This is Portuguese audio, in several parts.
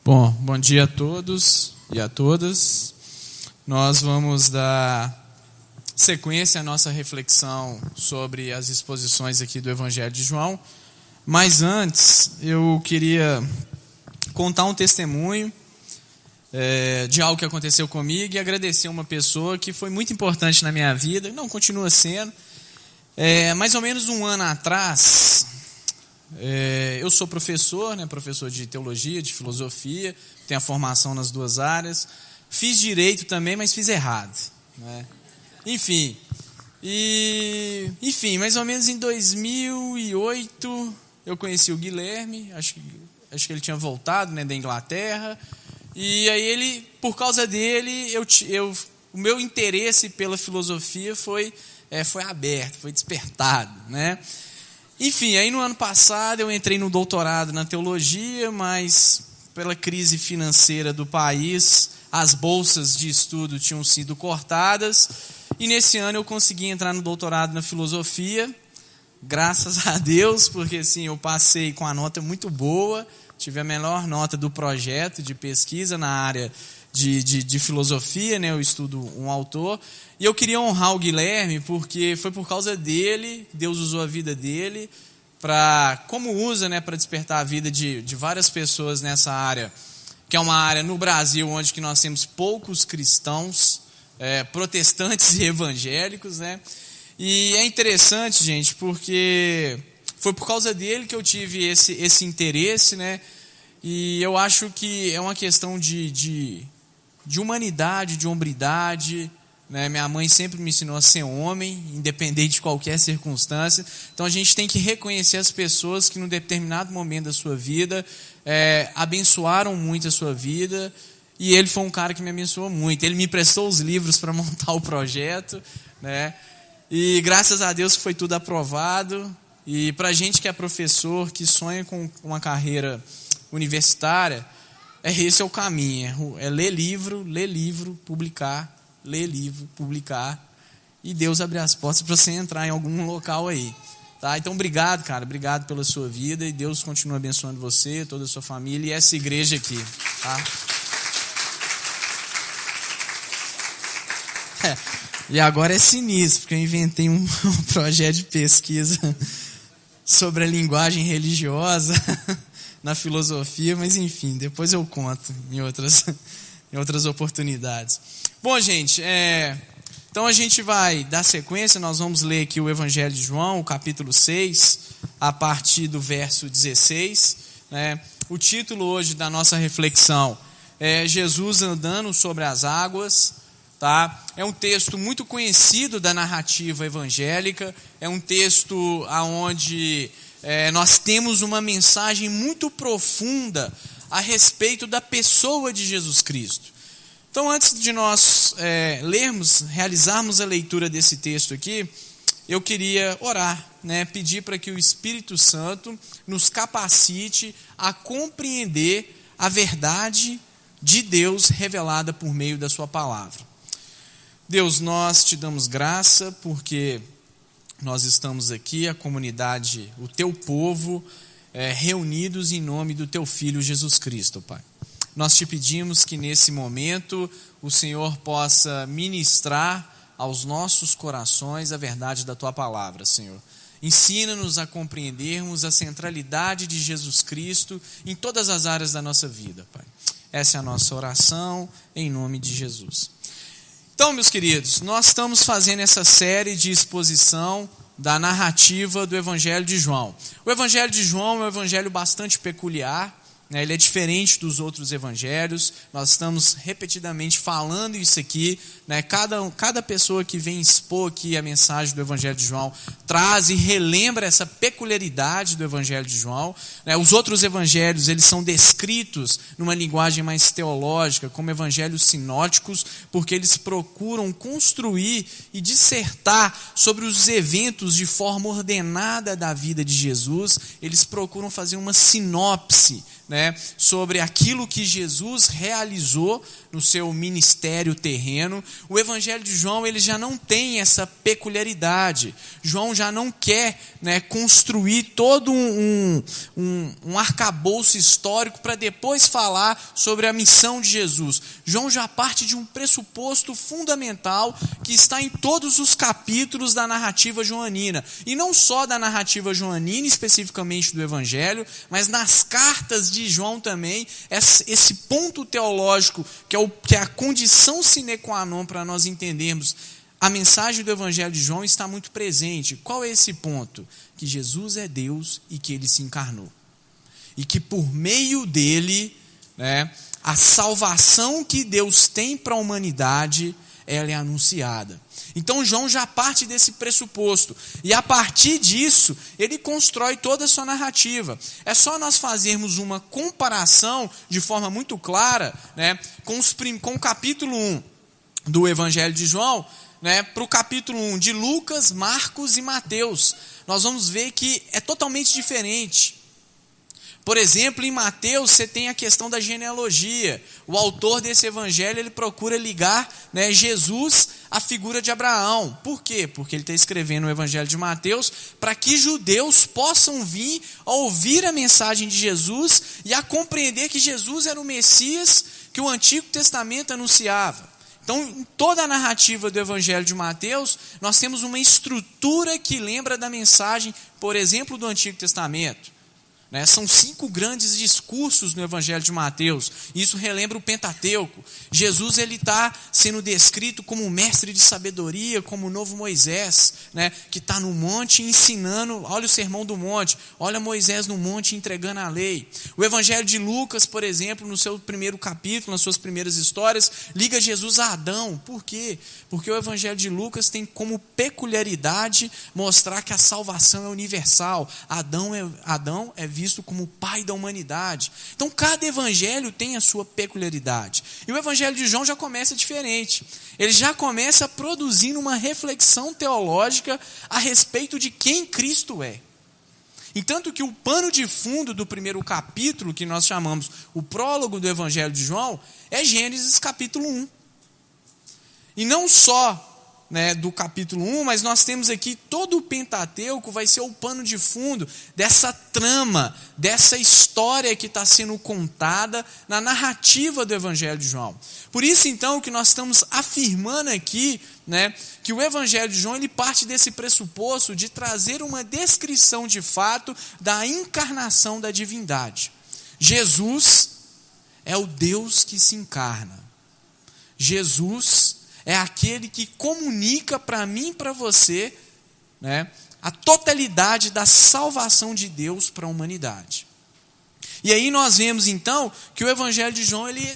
Bom dia a todos e a todas. Nós vamos dar sequência à nossa reflexão sobre as exposições aqui do Evangelho de João. Mas antes, eu queria contar um testemunho de algo que aconteceu comigo e agradecer uma pessoa que foi muito importante na minha vida, não continua sendo. Mais ou menos um ano atrás, eu sou professor, professor de teologia, de filosofia, tenho a formação nas duas áreas, fiz direito também, mas fiz errado, Enfim, mais ou menos em 2008 eu conheci o Guilherme, acho que ele tinha voltado da Inglaterra, e aí por causa dele, o meu interesse pela filosofia foi aberto, foi despertado, Enfim, aí no ano passado eu entrei no doutorado na teologia, mas pela crise financeira do país, as bolsas de estudo tinham sido cortadas, e nesse ano eu consegui entrar no doutorado na filosofia, graças a Deus, porque assim, eu passei com a nota muito boa, tive a melhor nota do projeto de pesquisa na área de filosofia, eu estudo um autor, e eu queria honrar o Guilherme, porque foi por causa dele, Deus usou a vida dele, como usa, para despertar a vida de várias pessoas nessa área, que é uma área no Brasil onde que nós temos poucos cristãos, protestantes e evangélicos, E é interessante, gente, porque foi por causa dele que eu tive esse interesse, E eu acho que é uma questão de humanidade, de hombridade, Minha mãe sempre me ensinou a ser homem, independente de qualquer circunstância. Então a gente tem que reconhecer as pessoas que, num determinado momento da sua vida, abençoaram muito a sua vida. E ele foi um cara que me abençoou muito. Ele me emprestou os livros para montar o projeto, E graças a Deus foi tudo aprovado. E para a gente que é professor, que sonha com uma carreira universitária, esse é o caminho. É ler livro, publicar. Ler livro, publicar, e Deus abrir as portas para você entrar em algum local aí. Então, obrigado, cara, obrigado pela sua vida, e Deus continua abençoando você, toda a sua família, e essa igreja aqui. E agora é sinistro, porque eu inventei um projeto de pesquisa sobre a linguagem religiosa na filosofia, mas enfim, depois eu conto em outras oportunidades. Bom, gente, então a gente vai dar sequência, nós vamos ler aqui o Evangelho de João, o capítulo 6, a partir do verso 16. O título hoje da nossa reflexão é Jesus andando sobre as águas. É um texto muito conhecido da narrativa evangélica, é um texto onde nós temos uma mensagem muito profunda a respeito da pessoa de Jesus Cristo. Então, antes de nós realizarmos a leitura desse texto aqui, eu queria orar, pedir para que o Espírito Santo nos capacite a compreender a verdade de Deus revelada por meio da sua palavra. Deus, nós te damos graça porque nós estamos aqui, a comunidade, o teu povo, reunidos em nome do teu Filho Jesus Cristo, Pai. Nós te pedimos que nesse momento o Senhor possa ministrar aos nossos corações a verdade da tua palavra, Senhor. Ensina-nos a compreendermos a centralidade de Jesus Cristo em todas as áreas da nossa vida, Pai. Essa é a nossa oração, em nome de Jesus. Então, meus queridos, nós estamos fazendo essa série de exposição da narrativa do Evangelho de João. O Evangelho de João é um evangelho bastante peculiar, ele é diferente dos outros evangelhos, nós estamos repetidamente falando isso aqui, cada pessoa que vem expor aqui a mensagem do Evangelho de João traz e relembra essa peculiaridade do Evangelho de João. Os outros evangelhos, eles são descritos numa linguagem mais teológica, como evangelhos sinóticos, porque eles procuram construir e dissertar sobre os eventos de forma ordenada da vida de Jesus, eles procuram fazer uma sinopse né, sobre aquilo que Jesus realizou no seu ministério terreno, o Evangelho de João ele já não tem essa peculiaridade. João já não quer, né, construir todo um arcabouço histórico para depois falar sobre a missão de Jesus. João já parte de um pressuposto fundamental que está em todos os capítulos da narrativa joanina. E não só da narrativa joanina, especificamente do Evangelho, mas nas cartas de João também, esse ponto teológico que é a condição sine qua non para nós entendermos a mensagem do Evangelho de João está muito presente. Qual é esse ponto? Que Jesus é Deus e que ele se encarnou. E que por meio dele, né, a salvação que Deus tem para a humanidade, ela é anunciada. Então João já parte desse pressuposto. E a partir disso, ele constrói toda a sua narrativa. É só nós fazermos uma comparação de forma muito clara, né, com o capítulo 1 do Evangelho de João, né, para o capítulo 1 de Lucas, Marcos e Mateus. Nós vamos ver que é totalmente diferente. Por exemplo, em Mateus você tem a questão da genealogia. O autor desse evangelho ele procura ligar, né, Jesus à figura de Abraão. Por quê? Porque ele está escrevendo o evangelho de Mateus para que judeus possam vir a ouvir a mensagem de Jesus e a compreender que Jesus era o Messias que o Antigo Testamento anunciava. Então, em toda a narrativa do Evangelho de Mateus, nós temos uma estrutura que lembra da mensagem, por exemplo, do Antigo Testamento. São 5 grandes discursos no Evangelho de Mateus. Isso relembra o Pentateuco. Jesus está sendo descrito como um mestre de sabedoria, como o novo Moisés, né, que está no monte ensinando. Olha o sermão do monte, olha Moisés no monte entregando a lei. O Evangelho de Lucas, por exemplo, no seu primeiro capítulo, nas suas primeiras histórias, liga Jesus a Adão. Por quê? Porque o Evangelho de Lucas tem como peculiaridade mostrar que a salvação é universal. Adão é visto como o pai da humanidade. Então cada evangelho tem a sua peculiaridade. E o Evangelho de João já começa diferente. Ele já começa produzindo uma reflexão teológica a respeito de quem Cristo é. E tanto que o pano de fundo do primeiro capítulo, que nós chamamos o prólogo do Evangelho de João, é Gênesis capítulo 1. E não só, né, do capítulo 1, mas nós temos aqui todo o Pentateuco vai ser o pano de fundo dessa trama, dessa história que está sendo contada na narrativa do Evangelho de João. Por isso, então, que nós estamos afirmando aqui, né, que o Evangelho de João ele parte desse pressuposto de trazer uma descrição de fato da encarnação da divindade. Jesus é o Deus que se encarna. Jesus é aquele que comunica para mim e para você, né, a totalidade da salvação de Deus para a humanidade. E aí nós vemos então que o Evangelho de João ele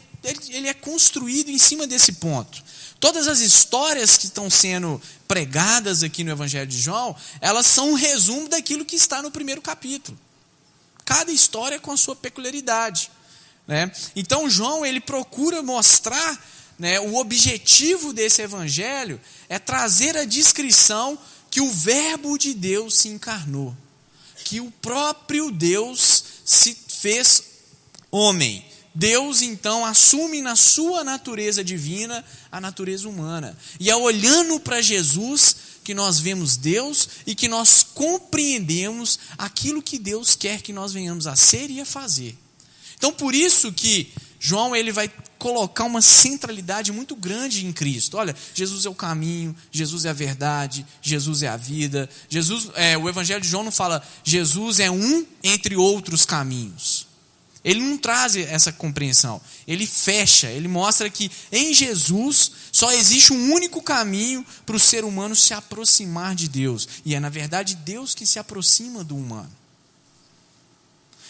é construído em cima desse ponto. Todas as histórias que estão sendo pregadas aqui no Evangelho de João, elas são um resumo daquilo que está no primeiro capítulo. Cada história com a sua peculiaridade, né? Então João ele procura mostrar, né, o objetivo desse evangelho é trazer a descrição que o Verbo de Deus se encarnou, que o próprio Deus se fez homem. Deus, então, assume na sua natureza divina a natureza humana. E é olhando para Jesus que nós vemos Deus e que nós compreendemos aquilo que Deus quer que nós venhamos a ser e a fazer. Então, por isso que João ele vai colocar uma centralidade muito grande em Cristo. Olha, Jesus é o caminho, Jesus é a verdade, Jesus é a vida. O Evangelho de João não fala Jesus é um entre outros caminhos. Ele não traz essa compreensão. Ele fecha, ele mostra que em Jesus só existe um único caminho para o ser humano se aproximar de Deus. E é, na verdade, Deus que se aproxima do humano.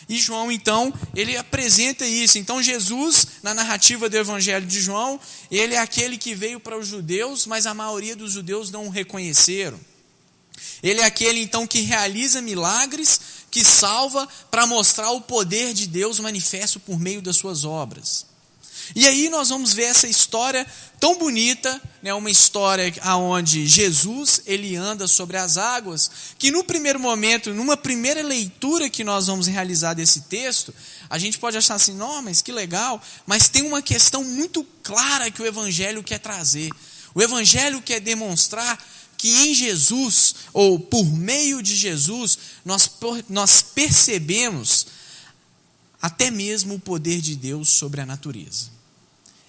E João, então, ele apresenta isso. Então, Jesus, na narrativa do Evangelho de João, ele é aquele que veio para os judeus, mas a maioria dos judeus não o reconheceram. Ele é aquele, então, que realiza milagres, que salva para mostrar o poder de Deus manifesto por meio das suas obras. E aí nós vamos ver essa história tão bonita, né, uma história onde Jesus ele anda sobre as águas, que no primeiro momento, numa primeira leitura que nós vamos realizar desse texto, a gente pode achar assim, não, mas que legal, mas tem uma questão muito clara que o Evangelho quer trazer. O Evangelho quer demonstrar que em Jesus, ou por meio de Jesus, nós percebemos até mesmo o poder de Deus sobre a natureza.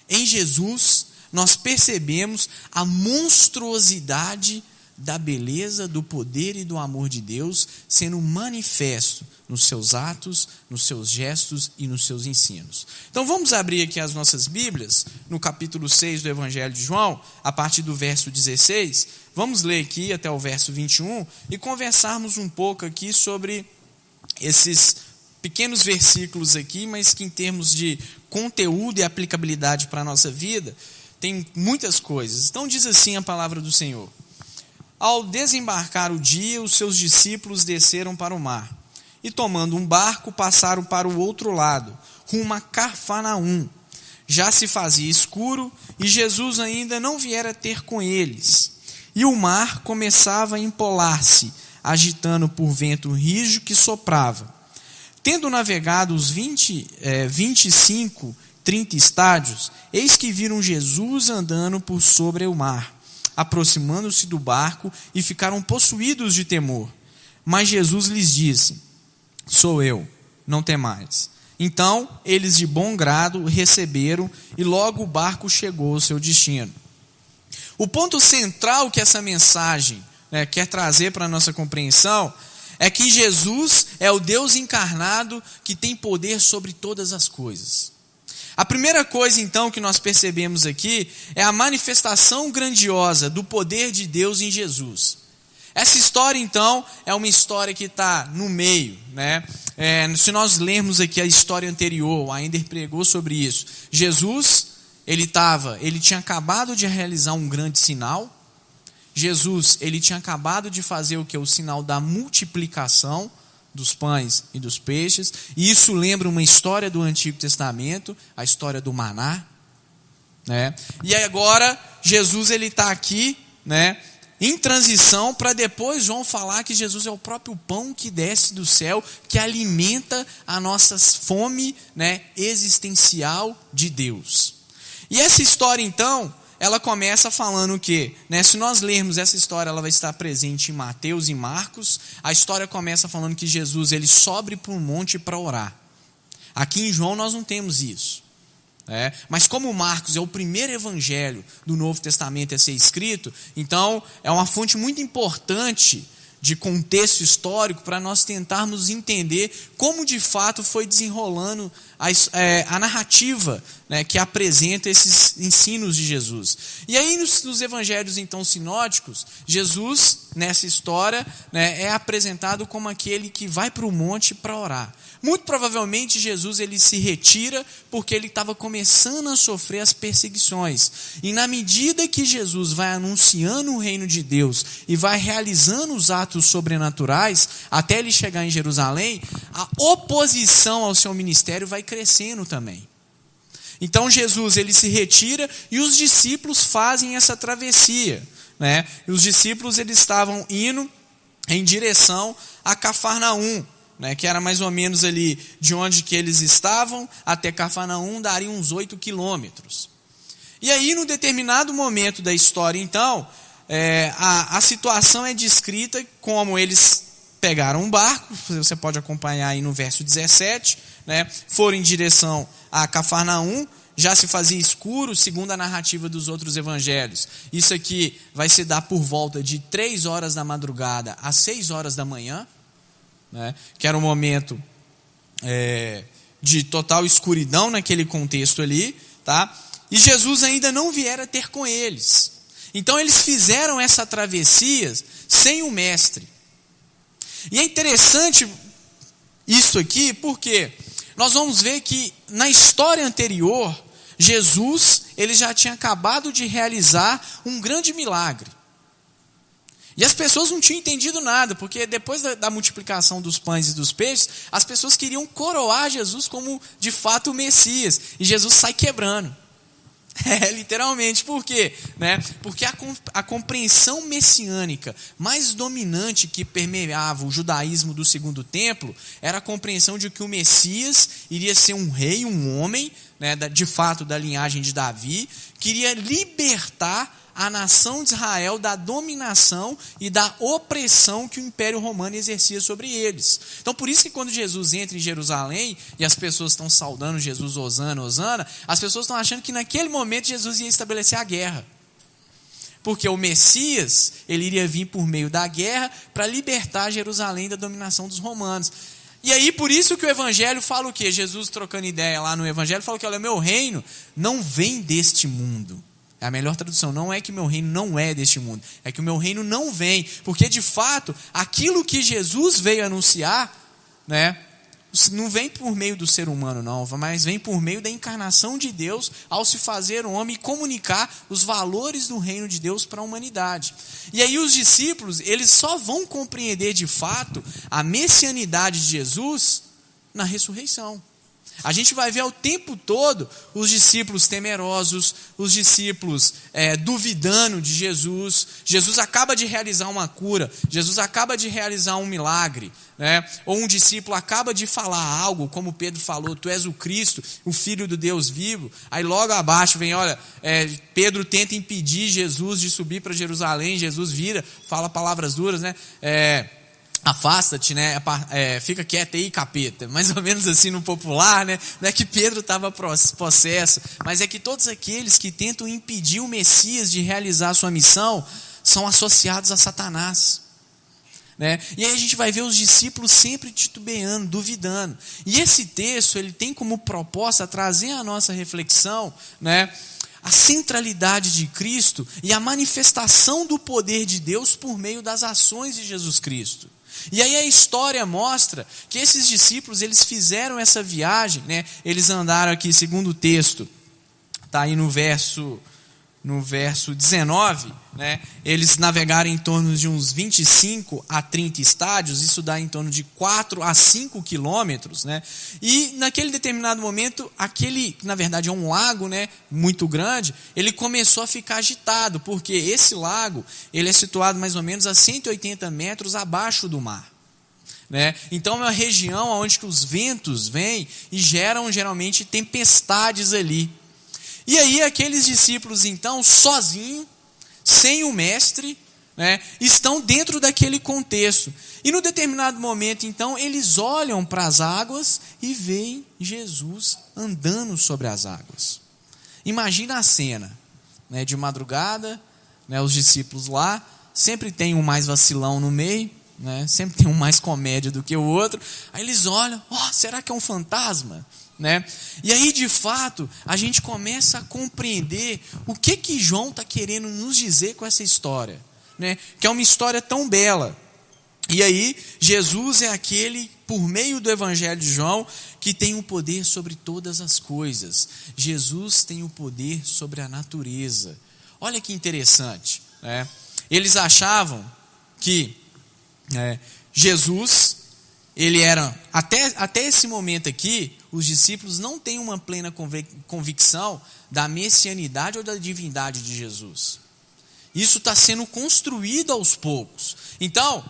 Em Jesus, nós percebemos a monstruosidade da beleza, do poder e do amor de Deus sendo manifesto nos seus atos, nos seus gestos e nos seus ensinos. Então vamos abrir aqui as nossas Bíblias, no capítulo 6 do Evangelho de João, a partir do verso 16. Vamos ler aqui até o verso 21 e conversarmos um pouco aqui sobre esses pequenos versículos aqui, mas que em termos de conteúdo e aplicabilidade para a nossa vida, tem muitas coisas. Então diz assim a palavra do Senhor. Ao desembarcar o dia, os seus discípulos desceram para o mar, e tomando um barco, passaram para o outro lado, rumo a Cafarnaum. Já se fazia escuro, e Jesus ainda não viera ter com eles. E o mar começava a empolar-se, agitando por vento rijo que soprava. Tendo navegado os 25, 30 estádios, eis que viram Jesus andando por sobre o mar, aproximando-se do barco, e ficaram possuídos de temor. Mas Jesus lhes disse: sou eu, não temais. Então eles de bom grado receberam, e logo o barco chegou ao seu destino. O ponto central que essa mensagem quer trazer para a nossa compreensão é que Jesus é o Deus encarnado que tem poder sobre todas as coisas. A primeira coisa, então, que nós percebemos aqui é a manifestação grandiosa do poder de Deus em Jesus. Essa história, então, é uma história que está no meio, né? Se nós lermos aqui a história anterior, o Ainder pregou sobre isso. Jesus, ele tinha acabado de realizar um grande sinal. Jesus, ele tinha acabado de fazer o que? O sinal da multiplicação dos pães e dos peixes. E isso lembra uma história do Antigo Testamento, a história do maná, né? E agora, Jesus ele está aqui, né, em transição, para depois João falar que Jesus é o próprio pão que desce do céu, que alimenta a nossa fome, né, existencial de Deus. E essa história, então, ela começa falando o quê? Se nós lermos essa história, ela vai estar presente em Mateus e Marcos. A história começa falando que Jesus ele sobe para um monte para orar. Aqui em João nós não temos isso. Mas como Marcos é o primeiro evangelho do Novo Testamento a ser escrito, então é uma fonte muito importante de contexto histórico para nós tentarmos entender como de fato foi desenrolando a narrativa, né, que apresenta esses ensinos de Jesus. E aí nos evangelhos então sinóticos, Jesus nessa história, né, é apresentado como aquele que vai para o monte para orar. Muito provavelmente Jesus ele se retira porque ele estava começando a sofrer as perseguições. E na medida que Jesus vai anunciando o reino de Deus e vai realizando os atos sobrenaturais, até ele chegar em Jerusalém, a oposição ao seu ministério vai crescendo também. Então Jesus ele se retira e os discípulos fazem essa travessia, né? E os discípulos eles estavam indo em direção a Cafarnaum, né, que era mais ou menos ali de onde que eles estavam até Cafarnaum, daria uns 8 quilômetros. E aí, num determinado momento da história, então, a situação é descrita como eles pegaram um barco, você pode acompanhar aí no verso 17, né, foram em direção a Cafarnaum, já se fazia escuro, segundo a narrativa dos outros evangelhos. Isso aqui vai se dar por volta de 3 horas da madrugada às 6 horas da manhã, né, que era um momento de total escuridão naquele contexto ali, tá? E Jesus ainda não viera ter com eles. Então eles fizeram essa travessia sem o mestre. E é interessante isso aqui, porque nós vamos ver que na história anterior, Jesus ele já tinha acabado de realizar um grande milagre. E as pessoas não tinham entendido nada, porque depois da multiplicação dos pães e dos peixes, as pessoas queriam coroar Jesus como de fato o Messias. E Jesus sai quebrando. Literalmente. Por quê? Porque a compreensão messiânica mais dominante que permeava o judaísmo do segundo templo era a compreensão de que o Messias iria ser um rei, um homem, de fato da linhagem de Davi, que iria libertar a nação de Israel da dominação e da opressão que o Império Romano exercia sobre eles. Então, por isso que quando Jesus entra em Jerusalém e as pessoas estão saudando Jesus, Hosana, Hosana, as pessoas estão achando que naquele momento Jesus ia estabelecer a guerra. Porque o Messias, ele iria vir por meio da guerra para libertar Jerusalém da dominação dos romanos. E aí, por isso que o Evangelho fala o quê? Jesus trocando ideia lá no Evangelho, fala que, olha, meu reino não vem deste mundo. A melhor tradução não é que meu reino não é deste mundo, é que o meu reino não vem, porque de fato, aquilo que Jesus veio anunciar, não vem por meio do ser humano não, mas vem por meio da encarnação de Deus ao se fazer homem e comunicar os valores do reino de Deus para a humanidade. E aí os discípulos, eles só vão compreender de fato a messianidade de Jesus na ressurreição. A gente vai ver o tempo todo os discípulos temerosos, os discípulos duvidando de Jesus. Jesus acaba de realizar uma cura, Jesus acaba de realizar um milagre, ou um discípulo acaba de falar algo, como Pedro falou, tu és o Cristo, o Filho do Deus vivo. Aí logo abaixo vem, olha, Pedro tenta impedir Jesus de subir para Jerusalém, Jesus vira, fala palavras duras, afasta-te, fica quieto aí, capeta. Mais ou menos assim no popular, não é que Pedro estava possesso, mas é que todos aqueles que tentam impedir o Messias de realizar sua missão são associados a Satanás. E aí a gente vai ver os discípulos sempre titubeando, duvidando. E esse texto, ele tem como proposta trazer à nossa reflexão, a centralidade de Cristo e a manifestação do poder de Deus por meio das ações de Jesus Cristo. E aí a história mostra que esses discípulos, eles fizeram essa viagem, eles andaram aqui, segundo o texto, está aí no verso 19, eles navegaram em torno de uns 25 a 30 estádios, isso dá em torno de 4 a 5 quilômetros, e naquele determinado momento, aquele, na verdade é um lago, muito grande, ele começou a ficar agitado, porque esse lago, ele é situado mais ou menos a 180 metros abaixo do mar. Então é uma região onde que os ventos vêm e geram geralmente tempestades ali. E aí aqueles discípulos então, sozinhos, sem o mestre, estão dentro daquele contexto. E no determinado momento então, eles olham para as águas e veem Jesus andando sobre as águas. Imagina a cena, de madrugada, os discípulos lá, sempre tem um mais vacilão no meio, sempre tem um mais comédia do que o outro. Aí eles olham, será que é um fantasma? E aí de fato a gente começa a compreender o que João está querendo nos dizer com essa história, que é uma história tão bela. E aí Jesus é aquele, por meio do Evangelho de João, que tem o poder sobre todas as coisas. Jesus tem o poder sobre a natureza. Olha que interessante, Eles achavam que Jesus, ele era, até esse momento aqui, os discípulos não têm uma plena convicção da messianidade ou da divindade de Jesus. Isso está sendo construído aos poucos. Então,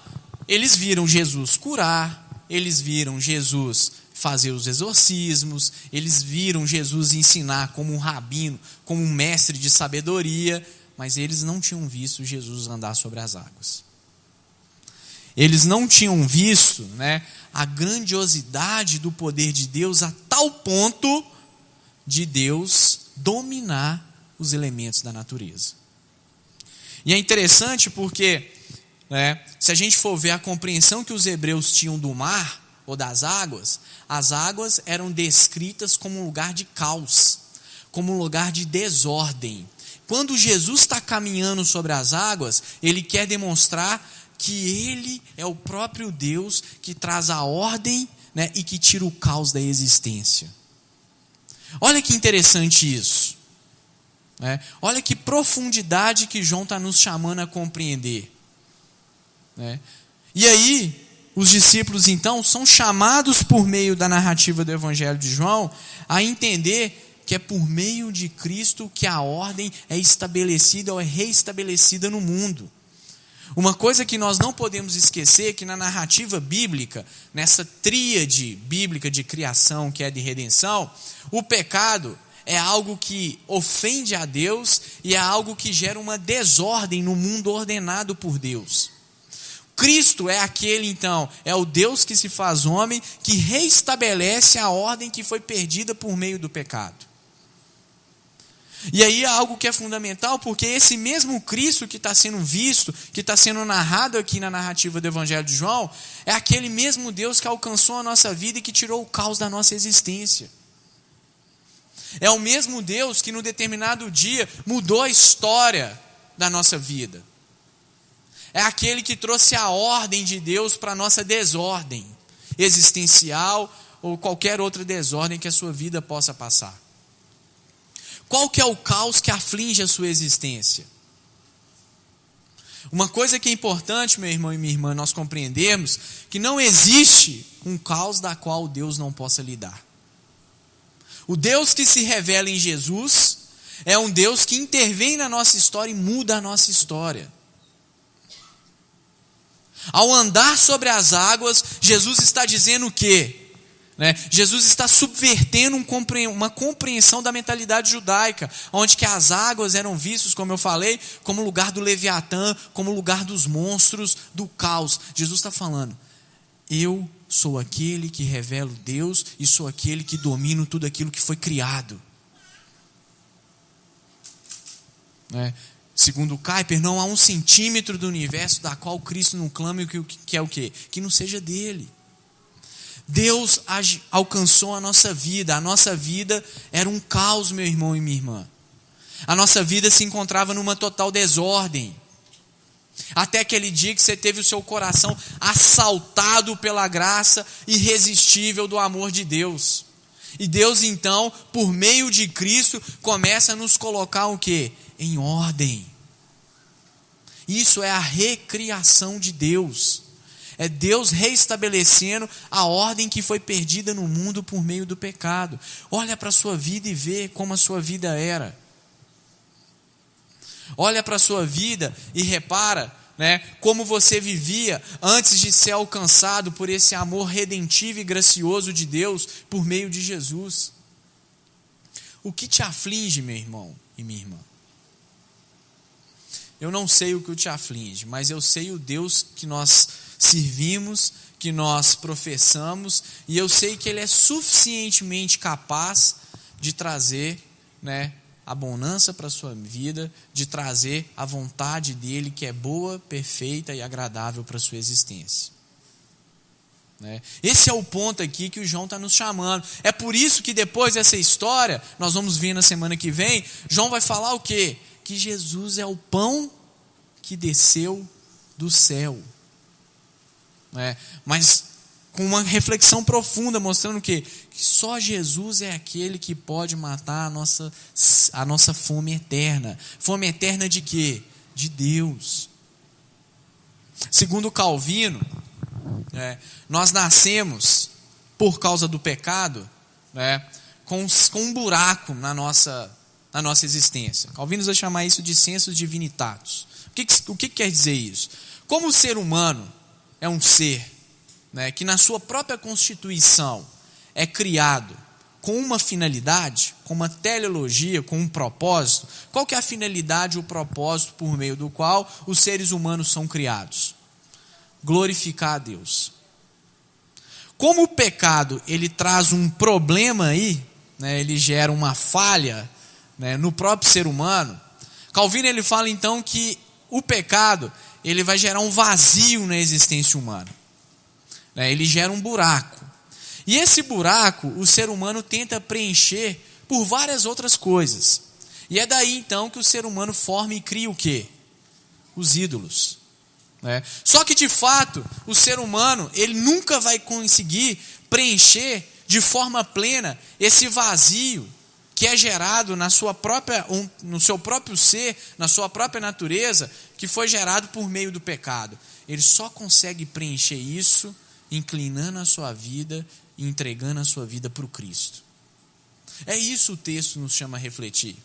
eles viram Jesus curar, eles viram Jesus fazer os exorcismos, eles viram Jesus ensinar como um rabino, como um mestre de sabedoria, mas eles não tinham visto Jesus andar sobre as águas. Eles não tinham visto, a grandiosidade do poder de Deus a tal ponto de Deus dominar os elementos da natureza. E é interessante porque, se a gente for ver a compreensão que os hebreus tinham do mar ou das águas, as águas eram descritas como um lugar de caos, como um lugar de desordem. Quando Jesus está caminhando sobre as águas, ele quer demonstrar que ele é o próprio Deus que traz a ordem, e que tira o caos da existência. Olha que interessante isso. Olha que profundidade que João está nos chamando a compreender. né? E aí, os discípulos, então, são chamados por meio da narrativa do Evangelho de João a entender que é por meio de Cristo que a ordem é estabelecida ou é reestabelecida no mundo. Uma coisa que nós não podemos esquecer é que na narrativa bíblica, nessa tríade bíblica de criação que é de redenção, o pecado é algo que ofende a Deus e é algo que gera uma desordem no mundo ordenado por Deus. Cristo é aquele, então, é o Deus que se faz homem, que reestabelece a ordem que foi perdida por meio do pecado. E aí é algo que é fundamental, porque esse mesmo Cristo que está sendo visto, que está sendo narrado aqui na narrativa do Evangelho de João, é aquele mesmo Deus que alcançou a nossa vida e que tirou o caos da nossa existência. É o mesmo Deus que, num determinado dia, mudou a história da nossa vida. É aquele que trouxe a ordem de Deus para a nossa desordem existencial ou qualquer outra desordem que a sua vida possa passar. Qual que é o caos que aflige a sua existência? Uma coisa que é importante, meu irmão e minha irmã, nós compreendermos que não existe um caos da qual Deus não possa lidar. O Deus que se revela em Jesus é um Deus que intervém na nossa história e muda a nossa história. Ao andar sobre as águas, Jesus está dizendo o quê? Jesus está subvertendo uma compreensão da mentalidade judaica, onde que as águas eram vistas, como eu falei, como lugar do Leviatã, como lugar dos monstros, do caos. Jesus está falando, eu sou aquele que revela Deus e sou aquele que domino tudo aquilo que foi criado. Segundo Kuyper, não há 1 centímetro do universo da qual Cristo não clama que é o quê? Que não seja dele. Deus alcançou a nossa vida era um caos, meu irmão e minha irmã. A nossa vida se encontrava numa total desordem. Até aquele dia que você teve o seu coração assaltado pela graça irresistível do amor de Deus. E Deus então, por meio de Cristo, começa a nos colocar o quê? Em ordem. Isso é a recriação de Deus. É Deus reestabelecendo a ordem que foi perdida no mundo por meio do pecado. Olha para a sua vida e vê como a sua vida era. Olha para a sua vida e repara, como você vivia antes de ser alcançado por esse amor redentivo e gracioso de Deus por meio de Jesus. O que te aflige, meu irmão e minha irmã? Eu não sei o que te aflige, mas eu sei o Deus que nós servimos, que nós professamos, e eu sei que Ele é suficientemente capaz de trazer a bonança para a sua vida, de trazer a vontade dEle que é boa, perfeita e agradável para a sua existência. Esse é o ponto aqui que o João está nos chamando. É por isso que depois dessa história, nós vamos ver na semana que vem, João vai falar o quê? Que Jesus é o pão que desceu do céu. Mas com uma reflexão profunda, mostrando o quê? Que só Jesus é aquele que pode matar a nossa fome eterna. Fome eterna de quê? De Deus. Segundo Calvino, nós nascemos por causa do pecado, com um buraco na nossa existência. Calvino vai chamar isso de sensus divinitatis. O que quer dizer isso? Como o ser humano é um ser que na sua própria constituição é criado com uma finalidade, com uma teleologia, com um propósito, qual que é a finalidade ou propósito por meio do qual os seres humanos são criados? Glorificar a Deus. Como o pecado ele traz um problema aí, ele gera uma falha no próprio ser humano, Calvino ele fala então que o pecado ele vai gerar um vazio na existência humana. Ele gera um buraco. E esse buraco o ser humano tenta preencher por várias outras coisas. E é daí então que o ser humano forma e cria o quê? Os ídolos. Só que de fato o ser humano ele nunca vai conseguir preencher de forma plena esse vazio que é gerado no seu próprio ser, na sua própria natureza, que foi gerado por meio do pecado. Ele só consegue preencher isso inclinando a sua vida e entregando a sua vida para o Cristo. É isso o texto nos chama a refletir.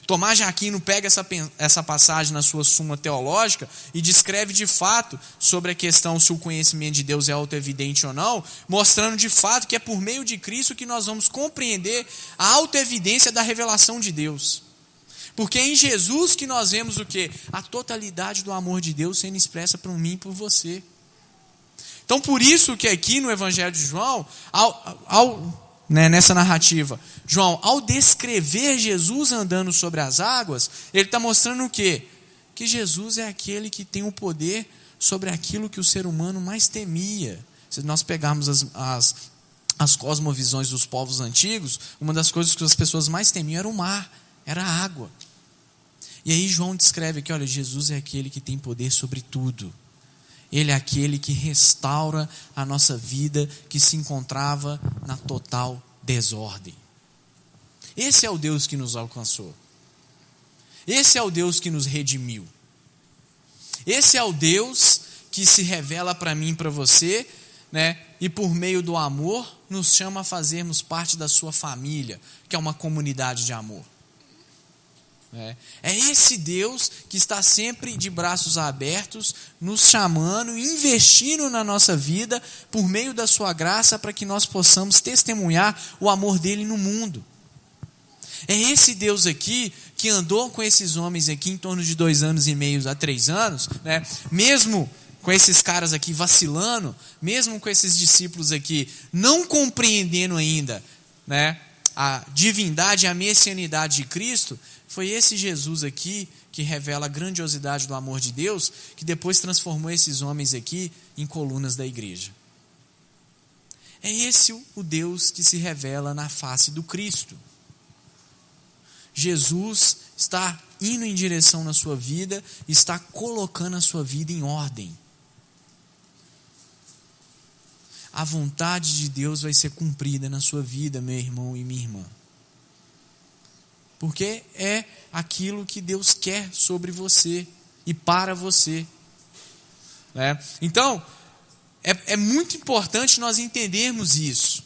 Tomás de Aquino pega essa passagem na sua Suma Teológica e descreve de fato sobre a questão se o conhecimento de Deus é autoevidente ou não, mostrando de fato que é por meio de Cristo que nós vamos compreender a autoevidência da revelação de Deus. Porque é em Jesus que nós vemos o quê? A totalidade do amor de Deus sendo expressa por mim e por você. Então por isso que aqui no Evangelho de João, nessa narrativa, João, ao descrever Jesus andando sobre as águas, ele está mostrando o quê? Que Jesus é aquele que tem o poder sobre aquilo que o ser humano mais temia. Se nós pegarmos as cosmovisões dos povos antigos, uma das coisas que as pessoas mais temiam era o mar, era a água. E aí João descreve aqui, olha, Jesus é aquele que tem poder sobre tudo. Ele é aquele que restaura a nossa vida que se encontrava na total desordem. Esse é o Deus que nos alcançou. Esse é o Deus que nos redimiu. Esse é o Deus que se revela para mim e para você, e por meio do amor nos chama a fazermos parte da sua família, que é uma comunidade de amor. É esse Deus que está sempre de braços abertos, nos chamando, investindo na nossa vida, por meio da sua graça, para que nós possamos testemunhar o amor dele no mundo. É esse Deus aqui, que andou com esses homens aqui em torno de 2 anos e meio a 3 anos, mesmo com esses caras aqui vacilando, mesmo com esses discípulos aqui não compreendendo ainda, a divindade e a messianidade de Cristo, foi esse Jesus aqui que revela a grandiosidade do amor de Deus, que depois transformou esses homens aqui em colunas da igreja. É esse o Deus que se revela na face do Cristo. Jesus está indo em direção na sua vida, está colocando a sua vida em ordem. A vontade de Deus vai ser cumprida na sua vida, meu irmão e minha irmã. Porque é aquilo que Deus quer sobre você e para você. Então, é muito importante nós entendermos isso.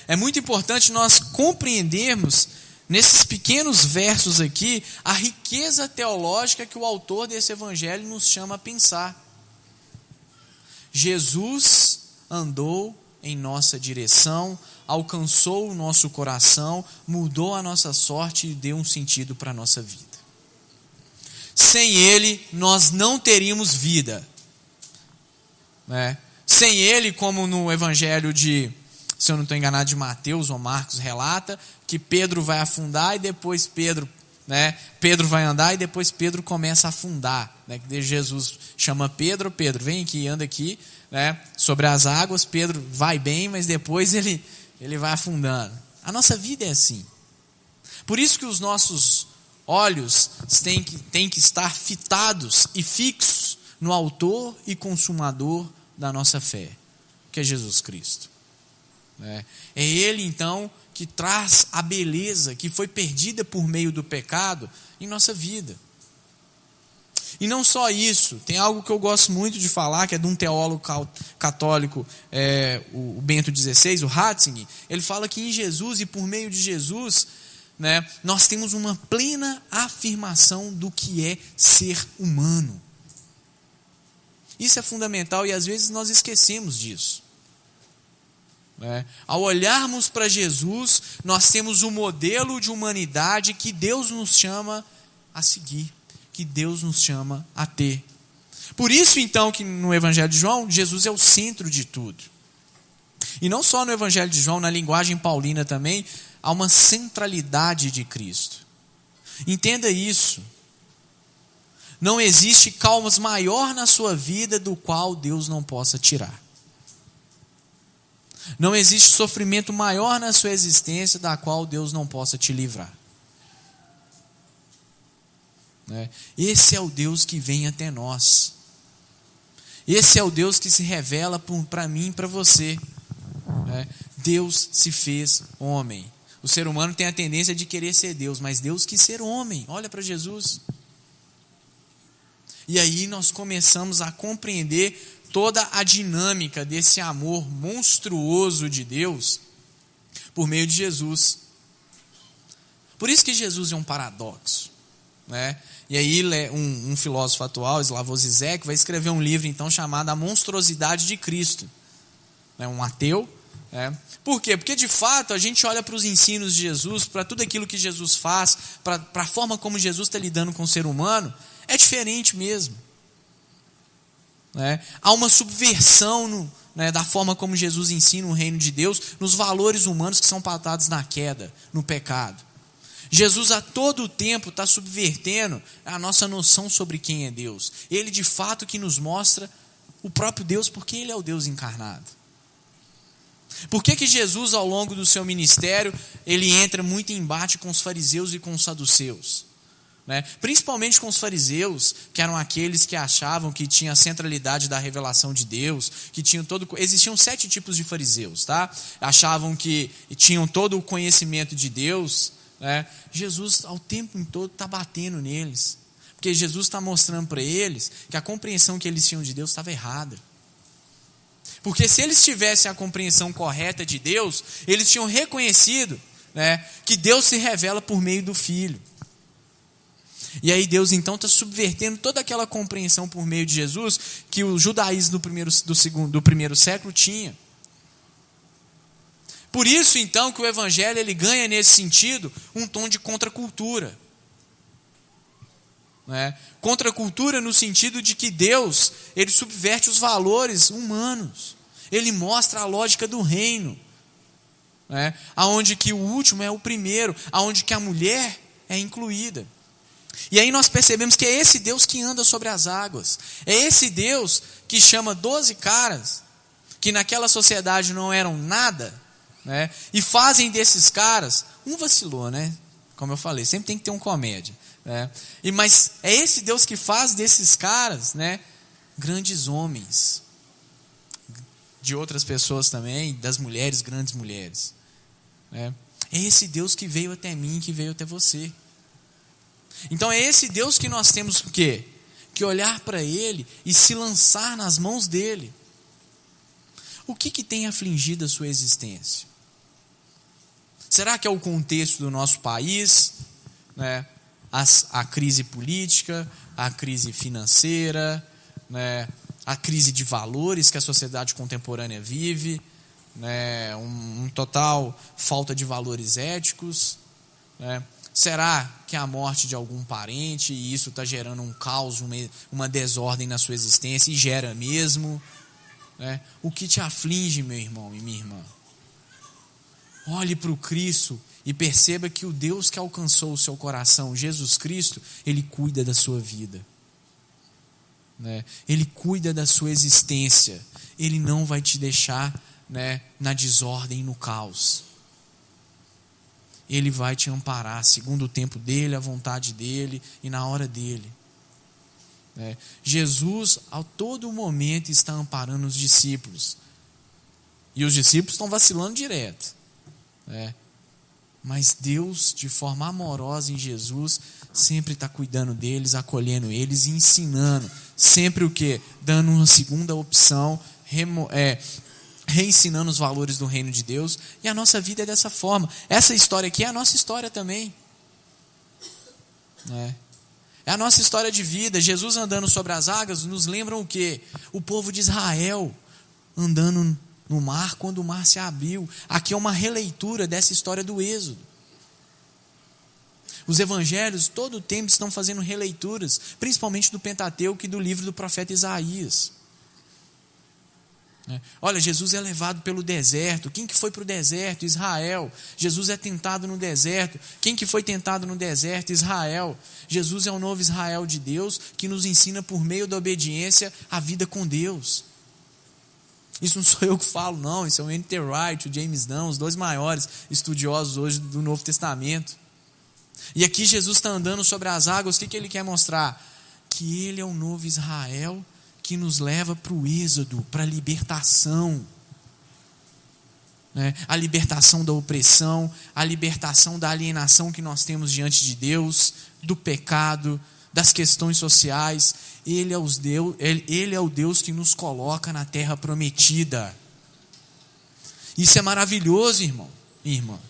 É muito importante nós compreendermos, nesses pequenos versos aqui, a riqueza teológica que o autor desse evangelho nos chama a pensar. Jesus andou em nossa direção, alcançou o nosso coração, mudou a nossa sorte e deu um sentido para a nossa vida. Sem Ele, nós não teríamos vida. Sem Ele, como no evangelho de, se eu não estou enganado, de Mateus ou Marcos, relata que Pedro vai afundar e depois Pedro vai andar e depois Pedro começa a afundar. Jesus chama Pedro, vem aqui, anda aqui, sobre as águas. Pedro vai bem, mas depois ele vai afundando. A nossa vida é assim. Por isso que os nossos olhos têm que estar fitados e fixos no autor e consumador da nossa fé, que é Jesus Cristo. É Ele, então, que traz a beleza que foi perdida por meio do pecado em nossa vida. E não só isso, tem algo que eu gosto muito de falar, que é de um teólogo católico, o Bento XVI, o Ratzinger. Ele fala que em Jesus e por meio de Jesus, nós temos uma plena afirmação do que é ser humano. Isso é fundamental e às vezes nós esquecemos disso. Ao olharmos para Jesus, nós temos um modelo de humanidade que Deus nos chama a seguir, que Deus nos chama a ter. Por isso, então, que no Evangelho de João, Jesus é o centro de tudo. E não só no Evangelho de João, na linguagem paulina também, há uma centralidade de Cristo. Entenda isso. Não existe calmas maior na sua vida do qual Deus não possa tirar. Não existe sofrimento maior na sua existência da qual Deus não possa te livrar. Esse é o Deus que vem até nós. Esse é o Deus que se revela para mim e para você. Deus se fez homem. O ser humano tem a tendência de querer ser Deus, mas Deus quis ser homem. Olha para Jesus. E aí nós começamos a compreender toda a dinâmica desse amor monstruoso de Deus por meio de Jesus. Por isso que Jesus é um paradoxo, né? E aí um filósofo atual, Slavoj Žižek, vai escrever um livro então chamado A Monstruosidade de Cristo. Um ateu. Por quê? Porque de fato a gente olha para os ensinos de Jesus, para tudo aquilo que Jesus faz, para a forma como Jesus está lidando com o ser humano, é diferente mesmo. Há uma subversão da forma como Jesus ensina o reino de Deus, nos valores humanos que são pautados na queda, no pecado. Jesus a todo o tempo está subvertendo a nossa noção sobre quem é Deus. Ele de fato que nos mostra o próprio Deus, porque Ele é o Deus encarnado. Por que Jesus ao longo do seu ministério, ele entra muito em embate com os fariseus e com os saduceus? Principalmente com os fariseus, que eram aqueles que achavam que tinha a centralidade da revelação de Deus, que tinham existiam 7 tipos de fariseus, tá? Achavam que tinham todo o conhecimento de Deus. Jesus ao tempo todo está batendo neles, porque Jesus está mostrando para eles que a compreensão que eles tinham de Deus estava errada. Porque se eles tivessem a compreensão correta de Deus, eles tinham reconhecido que Deus se revela por meio do Filho. E aí Deus então está subvertendo toda aquela compreensão por meio de Jesus que o judaísmo do primeiro século tinha. Por isso então que o evangelho ele ganha nesse sentido um tom de contracultura. Contracultura no sentido de que Deus ele subverte os valores humanos. Ele mostra a lógica do reino. Aonde que o último é o primeiro, aonde que a mulher é incluída. E aí nós percebemos que é esse Deus que anda sobre as águas. É esse Deus que chama 12 caras, que naquela sociedade não eram nada, e fazem desses caras, um vacilou, como eu falei, sempre tem que ter um comédia. Mas é esse Deus que faz desses caras grandes homens. De outras pessoas também, das mulheres, grandes mulheres. É esse Deus que veio até mim, que veio até você. Então é esse Deus que nós temos o quê? Que olhar para Ele e se lançar nas mãos dEle. O que tem afligido a sua existência? Será que é o contexto do nosso país? A crise política, a crise financeira, a crise de valores que a sociedade contemporânea vive, um total falta de valores éticos. Será que é a morte de algum parente e isso está gerando um caos, uma desordem na sua existência e gera mesmo? O que te aflige, meu irmão e minha irmã? Olhe para o Cristo e perceba que o Deus que alcançou o seu coração, Jesus Cristo, Ele cuida da sua vida. Ele cuida da sua existência. Ele não vai te deixar na desordem e no caos. Ele vai te amparar segundo o tempo dele, a vontade dele e na hora dele. Jesus, a todo momento, está amparando os discípulos. E os discípulos estão vacilando direto. Mas Deus, de forma amorosa em Jesus, sempre está cuidando deles, acolhendo eles e ensinando. Sempre o quê? Dando uma segunda opção, reensinando os valores do reino de Deus. E a nossa vida é dessa forma. Essa história aqui é a nossa história também. É a nossa história de vida. Jesus andando sobre as águas nos lembra o quê? O povo de Israel andando no mar quando o mar se abriu. Aqui é uma releitura dessa história do Êxodo. Os evangelhos todo o tempo estão fazendo releituras, principalmente do Pentateuco e do livro do profeta Isaías. Olha, Jesus é levado pelo deserto. Quem que foi para o deserto? Israel. Jesus é tentado no deserto. Quem que foi tentado no deserto? Israel. Jesus é o novo Israel de Deus que nos ensina por meio da obediência a vida com Deus. Isso não sou eu que falo, não. Isso é o N.T. Wright, o James Dunn, os dois maiores estudiosos hoje do Novo Testamento. E aqui Jesus está andando sobre as águas. O que ele quer mostrar? Que Ele é o novo Israel que nos leva para o êxodo, para a libertação. né? A libertação da opressão, a libertação da alienação que nós temos diante de Deus, do pecado, das questões sociais. Ele é o Deus que nos coloca na terra prometida. Isso é maravilhoso, irmão e irmã.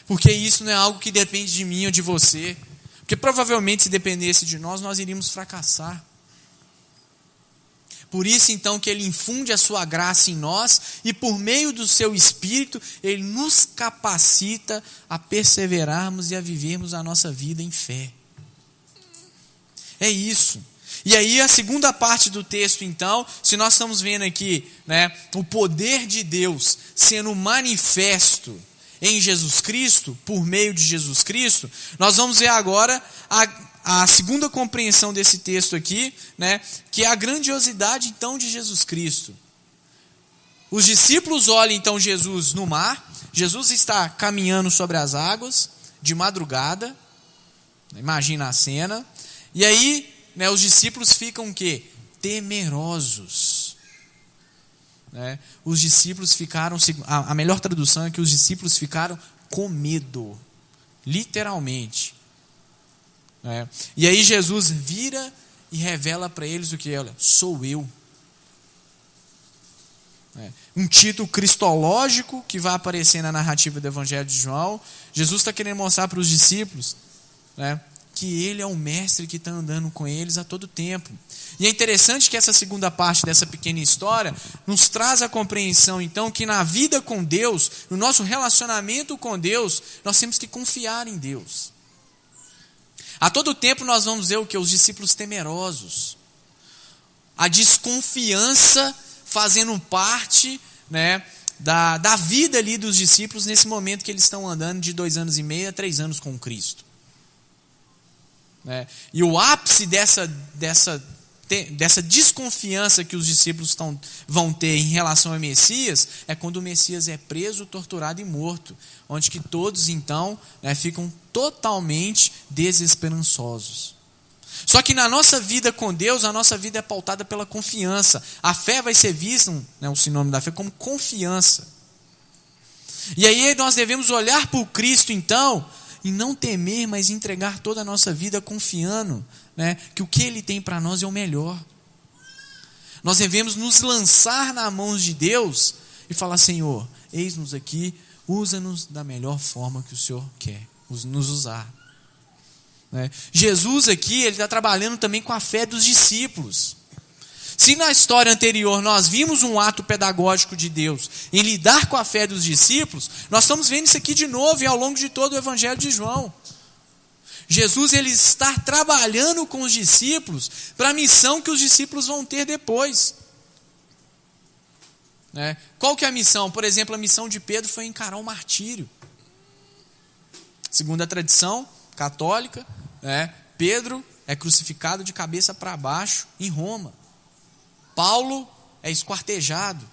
Porque isso não é algo que depende de mim ou de você. Porque provavelmente se dependesse de nós, nós iríamos fracassar. Por isso então que Ele infunde a sua graça em nós e por meio do seu Espírito, Ele nos capacita a perseverarmos e a vivermos a nossa vida em fé. É isso. E aí a segunda parte do texto então, se nós estamos vendo aqui, né, o poder de Deus sendo manifesto em Jesus Cristo, por meio de Jesus Cristo, nós vamos ver agora a segunda compreensão desse texto aqui, né, que é a grandiosidade então de Jesus Cristo. Os discípulos olham então Jesus no mar, Jesus está caminhando sobre as águas, de madrugada, imagina a cena, e aí, né, os discípulos ficam o quê? Temerosos. Né? Os discípulos ficaram, a melhor tradução é que os discípulos ficaram com medo, literalmente. Né? E aí Jesus vira e revela para eles o que? Olha, sou eu. Um título cristológico que vai aparecer na narrativa do Evangelho de João. Jesus está querendo mostrar para os discípulos, né, que Ele é o mestre que está andando com eles a todo tempo. E é interessante que essa segunda parte dessa pequena história nos traz a compreensão, então, que na vida com Deus, no nosso relacionamento com Deus, nós temos que confiar em Deus. A todo tempo nós vamos ver o que? Os discípulos temerosos. A desconfiança fazendo parte, né, da vida ali dos discípulos nesse momento que eles estão andando de 2 anos e meio a 3 anos com Cristo. E o ápice dessa desconfiança que os discípulos vão ter em relação ao Messias é quando o Messias é preso, torturado e morto, onde que todos então, né, ficam totalmente desesperançosos. Só que na nossa vida com Deus, a nossa vida é pautada pela confiança. A fé vai ser vista, né, o sinônimo da fé, como confiança. E aí nós devemos olhar para o Cristo então e não temer, mas entregar toda a nossa vida confiando, né, que o que Ele tem para nós é o melhor. Nós devemos nos lançar nas mãos de Deus e falar: Senhor, eis-nos aqui, usa-nos da melhor forma que o Senhor quer nos usar. Jesus aqui, Ele está trabalhando também com a fé dos discípulos. Se na história anterior nós vimos um ato pedagógico de Deus em lidar com a fé dos discípulos, nós estamos vendo isso aqui de novo e ao longo de todo o Evangelho de João. Jesus, Ele está trabalhando com os discípulos para a missão que os discípulos vão ter depois. Qual que é a missão? Por exemplo, a missão de Pedro foi encarar o martírio. Segundo a tradição católica, Pedro é crucificado de cabeça para baixo em Roma. Paulo é esquartejado.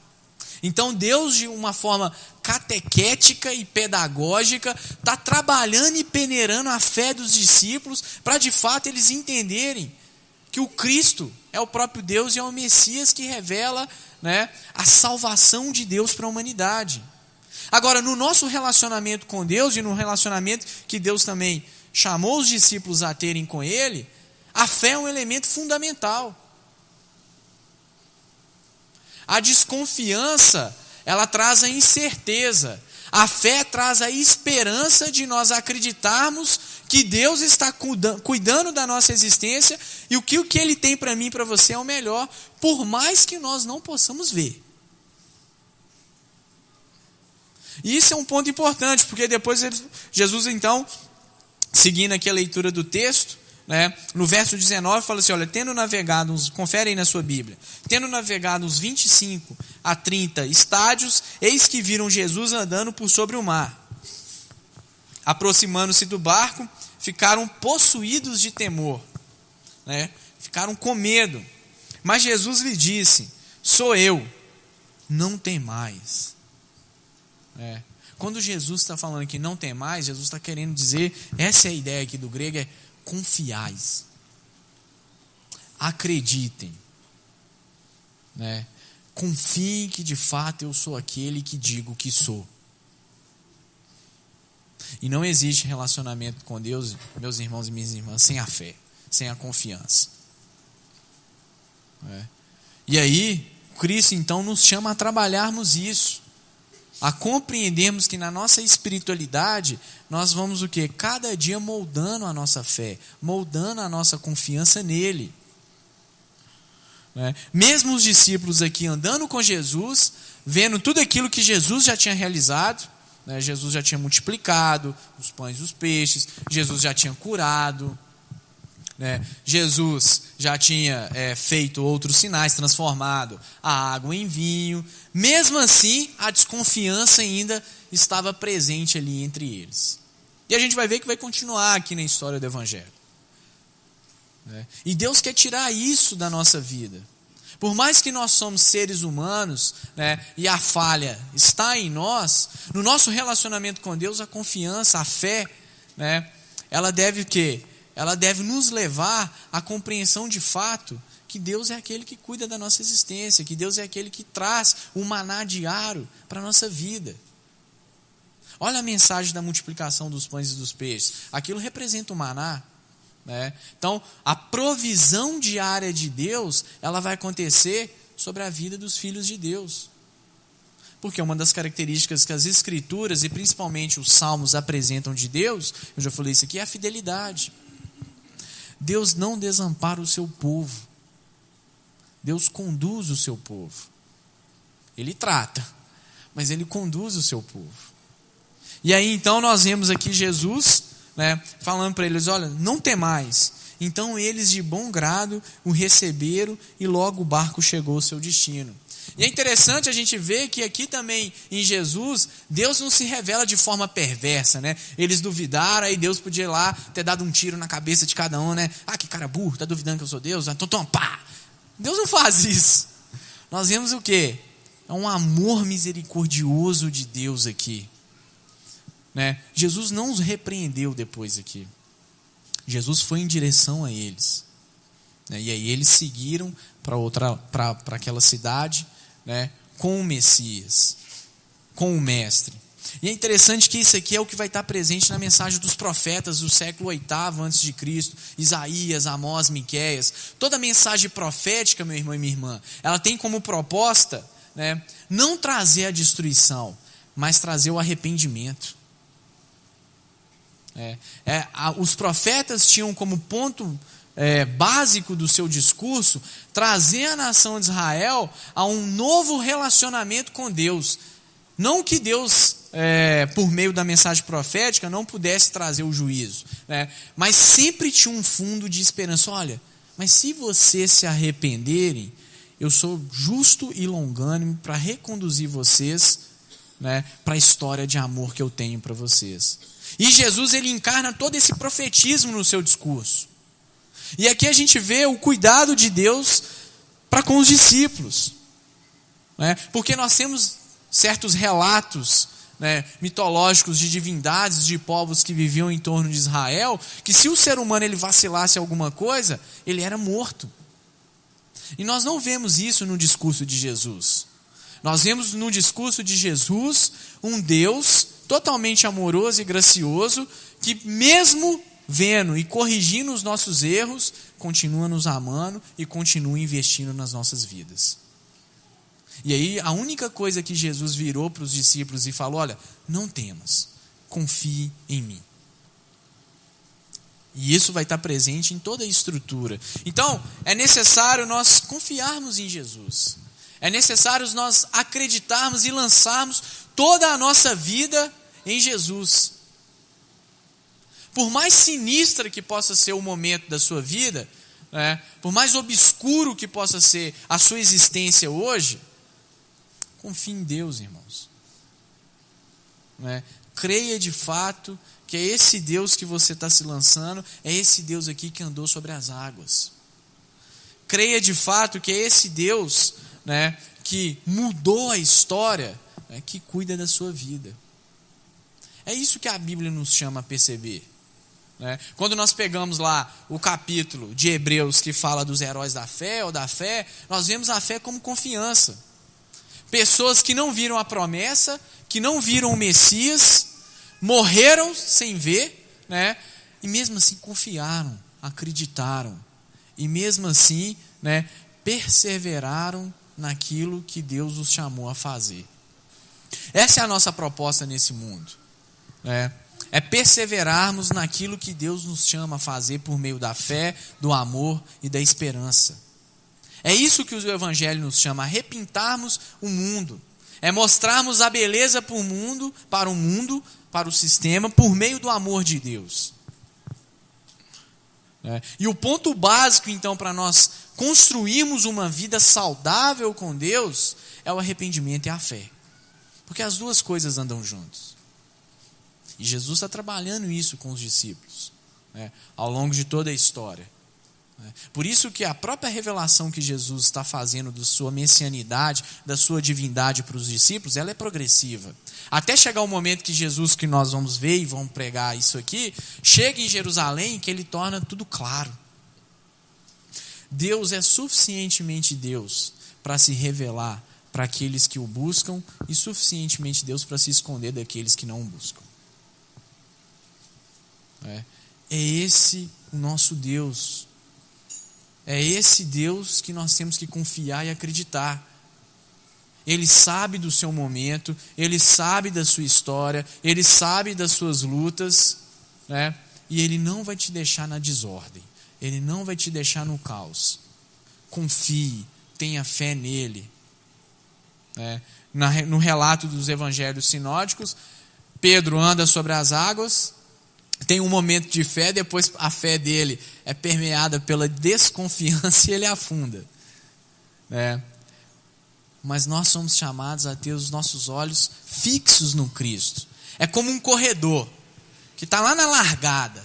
Então Deus, de uma forma catequética e pedagógica, está trabalhando e peneirando a fé dos discípulos para de fato eles entenderem que o Cristo é o próprio Deus e é o Messias que revela, né, a salvação de Deus para a humanidade. Agora, no nosso relacionamento com Deus e no relacionamento que Deus também chamou os discípulos a terem com Ele, a fé é um elemento fundamental. A desconfiança, ela traz a incerteza. A fé traz a esperança de nós acreditarmos que Deus está cuidando da nossa existência e o que Ele tem para mim e para você é o melhor, por mais que nós não possamos ver. E isso é um ponto importante, porque depois Jesus, então, seguindo aqui a leitura do texto, né, no verso 19 fala assim, olha, tendo navegado, confere aí na sua Bíblia, tendo navegado uns 25 a 30 estádios, eis que viram Jesus andando por sobre o mar. Aproximando-se do barco, ficaram possuídos de temor, né, ficaram com medo. Mas Jesus lhe disse, sou eu, não temais. Quando Jesus está falando que não temais, Jesus está querendo dizer, essa é a ideia aqui do grego, é confiais, acreditem, confie que de fato eu sou aquele que digo que sou. E não existe relacionamento com Deus, meus irmãos e minhas irmãs, sem a fé, sem a confiança. E aí, Cristo então nos chama a trabalharmos isso, a compreendermos que na nossa espiritualidade nós vamos o quê? Cada dia moldando a nossa fé, moldando a nossa confiança nele. Mesmo os discípulos aqui andando com Jesus, vendo tudo aquilo que Jesus já tinha realizado, Jesus já tinha multiplicado os pães e os peixes, Jesus já tinha curado, Jesus já tinha feito outros sinais, transformado a água em vinho. Mesmo assim, a desconfiança ainda estava presente ali entre eles. E a gente vai ver que vai continuar aqui na história do Evangelho. E Deus quer tirar isso da nossa vida. Por mais que nós somos seres humanos, e a falha está em nós, no nosso relacionamento com Deus, a confiança, a fé, ela deve o quê? Ela deve nos levar à compreensão de fato que Deus é aquele que cuida da nossa existência, que Deus é aquele que traz o maná diário para a nossa vida. Olha a mensagem da multiplicação dos pães e dos peixes. Aquilo representa o maná. Então, a provisão diária de Deus, ela vai acontecer sobre a vida dos filhos de Deus. Porque uma das características que as Escrituras, e principalmente os Salmos, apresentam de Deus, eu já falei isso aqui, é a fidelidade. Deus não desampara o seu povo. Deus conduz o seu povo. Ele trata, mas ele conduz o seu povo. E aí então nós vemos aqui Jesus, falando para eles, olha, não temais. Então eles de bom grado o receberam e logo o barco chegou ao seu destino. E é interessante a gente ver que aqui também em Jesus, Deus não se revela de forma perversa, Eles duvidaram, aí Deus podia ir lá ter dado um tiro na cabeça de cada um, Ah, que cara burro, tá duvidando que eu sou Deus? Então toma, pá! Deus não faz isso. Nós vemos o quê? É um amor misericordioso de Deus aqui. Jesus não os repreendeu depois aqui. Jesus foi em direção a eles. E aí eles seguiram para aquela cidade, com o Messias, com o Mestre. E é interessante que isso aqui é o que vai estar presente na mensagem dos profetas do século VIII a.C., Isaías, Amós, Miqueias. Toda mensagem profética, meu irmão e minha irmã, ela tem como proposta, não trazer a destruição, mas trazer o arrependimento. Os profetas tinham como ponto básico do seu discurso trazer a nação de Israel a um novo relacionamento com Deus. Não que Deus, por meio da mensagem profética, não pudesse trazer o juízo, mas sempre tinha um fundo de esperança. Olha, mas se vocês se arrependerem, eu sou justo e longânimo para reconduzir vocês, para a história de amor que eu tenho para vocês. E Jesus, ele encarna todo esse profetismo no seu discurso. E aqui a gente vê o cuidado de Deus para com os discípulos. Porque nós temos certos relatos mitológicos de divindades, de povos que viviam em torno de Israel, que se o ser humano ele vacilasse alguma coisa, ele era morto. E nós não vemos isso no discurso de Jesus. Nós vemos no discurso de Jesus um Deus totalmente amoroso e gracioso, que mesmo vendo e corrigindo os nossos erros, continua nos amando e continua investindo nas nossas vidas. E aí a única coisa que Jesus virou para os discípulos e falou, olha, não temas, confie em mim. E isso vai estar presente em toda a estrutura. Então, é necessário nós confiarmos em Jesus. É necessário nós acreditarmos e lançarmos toda a nossa vida em Jesus. Por mais sinistra que possa ser o momento da sua vida, por mais obscuro que possa ser a sua existência hoje, confie em Deus, irmãos. Creia de fato que é esse Deus que você está se lançando, é esse Deus aqui que andou sobre as águas. Creia de fato que é esse Deus, que mudou a história, que cuida da sua vida. É isso que a Bíblia nos chama a perceber. Quando nós pegamos lá o capítulo de Hebreus que fala dos heróis da fé ou da fé, nós vemos a fé como confiança. Pessoas que não viram a promessa, que não viram o Messias, morreram sem ver, né? E mesmo assim confiaram, acreditaram. E mesmo assim, né, perseveraram naquilo que Deus os chamou a fazer. Essa é a nossa proposta nesse mundo, né? É perseverarmos naquilo que Deus nos chama a fazer por meio da fé, do amor e da esperança. É isso que o Evangelho nos chama, a repintarmos o mundo. É mostrarmos a beleza para o mundo, para o sistema, por meio do amor de Deus. E o ponto básico, então, para nós construirmos uma vida saudável com Deus, é o arrependimento e a fé. Porque as duas coisas andam juntas. E Jesus está trabalhando isso com os discípulos, né, ao longo de toda a história. Por isso que a própria revelação que Jesus está fazendo da sua messianidade, da sua divindade para os discípulos, ela é progressiva. Até chegar o momento que Jesus, que nós vamos ver e vamos pregar isso aqui, chega em Jerusalém, que ele torna tudo claro. Deus é suficientemente Deus para se revelar para aqueles que o buscam e suficientemente Deus para se esconder daqueles que não o buscam. É esse o nosso Deus. É esse Deus que nós temos que confiar e acreditar. Ele sabe do seu momento, Ele sabe da sua história, Ele sabe das suas lutas, né? E Ele não vai te deixar na desordem, Ele não vai te deixar no caos. Confie, tenha fé nele. No relato dos evangelhos sinóticos, Pedro anda sobre as águas, tem um momento de fé, depois a fé dele é permeada pela desconfiança e ele afunda. Mas nós somos chamados a ter os nossos olhos fixos no Cristo. É como um corredor que está lá na largada,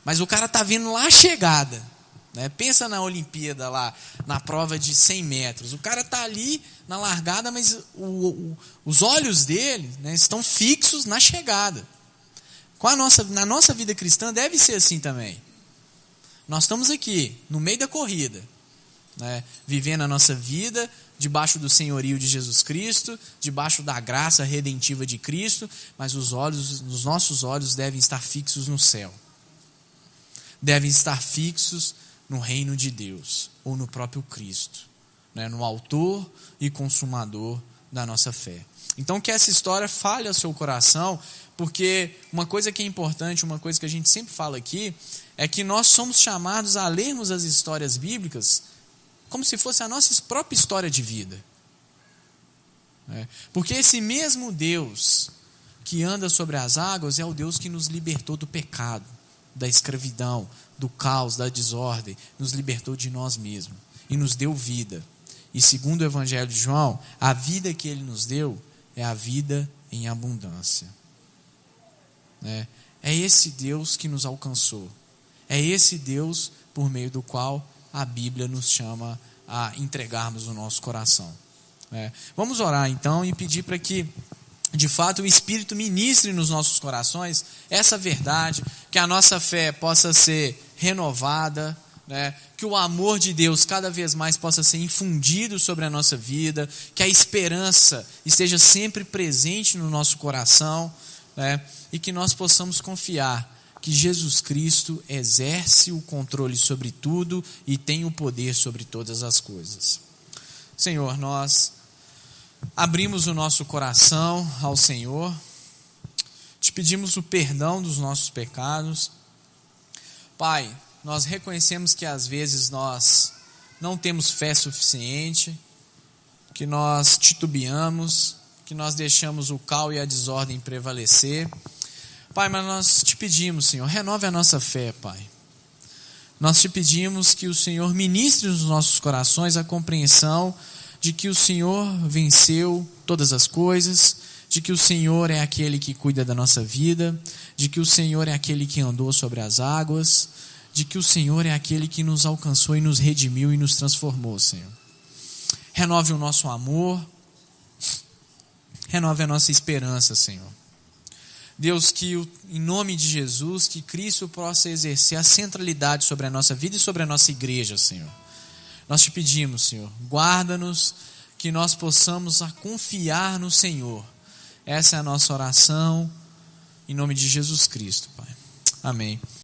mas o cara está vindo lá a chegada. Pensa na Olimpíada lá, na prova de 100 metros. O cara está ali na largada, mas os olhos dele, né, estão fixos na chegada. Na nossa vida cristã deve ser assim também. Nós estamos aqui, no meio da corrida, né, vivendo a nossa vida debaixo do senhorio de Jesus Cristo, debaixo da graça redentiva de Cristo, mas os nossos olhos devem estar fixos no céu. Devem estar fixos no reino de Deus, ou no próprio Cristo, né, no autor e consumador da nossa fé. Então que essa história fale ao seu coração, porque uma coisa que é importante, uma coisa que a gente sempre fala aqui, é que nós somos chamados a lermos as histórias bíblicas como se fosse a nossa própria história de vida. Porque esse mesmo Deus que anda sobre as águas é o Deus que nos libertou do pecado, da escravidão, do caos, da desordem, nos libertou de nós mesmos e nos deu vida. E segundo o Evangelho de João, a vida que Ele nos deu é a vida em abundância. É esse Deus que nos alcançou. É esse Deus por meio do qual a Bíblia nos chama a entregarmos o nosso coração. Vamos orar então e pedir para que, de fato, o Espírito ministre nos nossos corações essa verdade, que a nossa fé possa ser renovada, né? Que o amor de Deus cada vez mais possa ser infundido sobre a nossa vida, que a esperança esteja sempre presente no nosso coração, né? E que nós possamos confiar que Jesus Cristo exerce o controle sobre tudo e tem o poder sobre todas as coisas. Senhor, nós abrimos o nosso coração ao Senhor, te pedimos o perdão dos nossos pecados. Pai, nós reconhecemos que às vezes nós não temos fé suficiente, que nós titubeamos, que nós deixamos o caos e a desordem prevalecer. Pai, mas nós te pedimos, Senhor, renove a nossa fé, Pai. Nós te pedimos que o Senhor ministre nos nossos corações a compreensão de que o Senhor venceu todas as coisas, de que o Senhor é aquele que cuida da nossa vida, de que o Senhor é aquele que andou sobre as águas, de que o Senhor é aquele que nos alcançou e nos redimiu e nos transformou, Senhor. Renove o nosso amor, renove a nossa esperança, Senhor. Deus, que em nome de Jesus, que Cristo possa exercer a centralidade sobre a nossa vida e sobre a nossa igreja, Senhor. Nós te pedimos, Senhor, guarda-nos, que nós possamos confiar no Senhor. Essa é a nossa oração, em nome de Jesus Cristo, Pai. Amém.